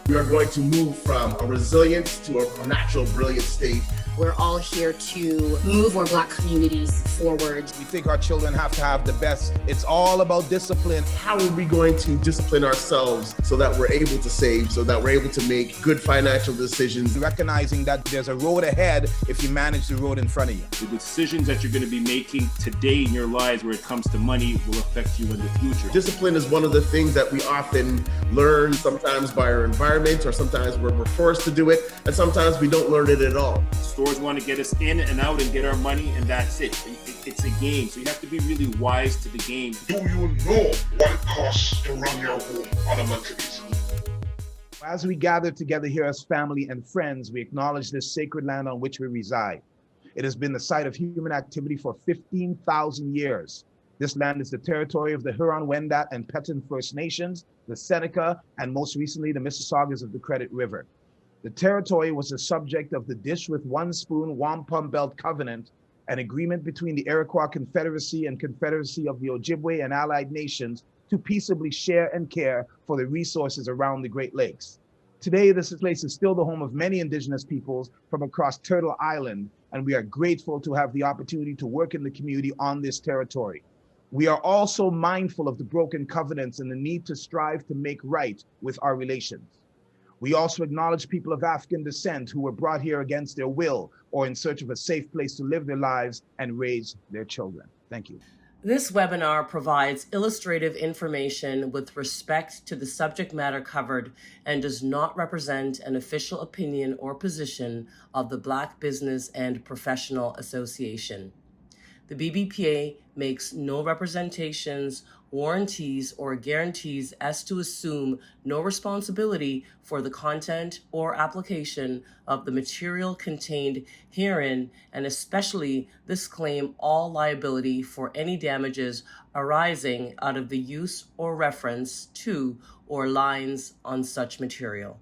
We are going to move from a resilience to a natural brilliant state. We're all here to move our Black communities forward. We think our children have to have the best. It's all about discipline. How are we going to discipline ourselves so that we're able to save, so that we're able to make good financial decisions? Recognizing that there's a road ahead if you manage the road in front of you. The decisions that you're going to be making today in your lives where it comes to money will affect you in the future. Discipline is one of the things that we often learn, sometimes by our environment, or sometimes we're forced to do it, and sometimes we don't learn it at all. Stores want to get us in and out and get our money, and that's it. It's a game, so you have to be really wise to the game. Do you know what it costs to run your home on a monthly basis? As we gather together here as family and friends, we acknowledge this sacred land on which we reside. It has been the site of human activity for 15,000 years. This land is the territory of the Huron-Wendat and Petun First Nations, the Seneca, and most recently the Mississaugas of the Credit River. The territory was the subject of the Dish with One Spoon Wampum Belt Covenant, an agreement between the Iroquois Confederacy and Confederacy of the Ojibwe and allied nations to peaceably share and care for the resources around the Great Lakes. Today, this place is still the home of many indigenous peoples from across Turtle Island, and we are grateful to have the opportunity to work in the community on this territory. We are also mindful of the broken covenants and the need to strive to make right with our relations. We also acknowledge people of African descent who were brought here against their will or in search of a safe place to live their lives and raise their children. Thank you. This webinar provides illustrative information with respect to the subject matter covered and does not represent an official opinion or position of the Black Business and Professional Association. The BBPA makes no representations, warranties, or guarantees as to assume no responsibility for the content or application of the material contained herein, and especially disclaim all liability for any damages arising out of the use or reference to or lines on such material.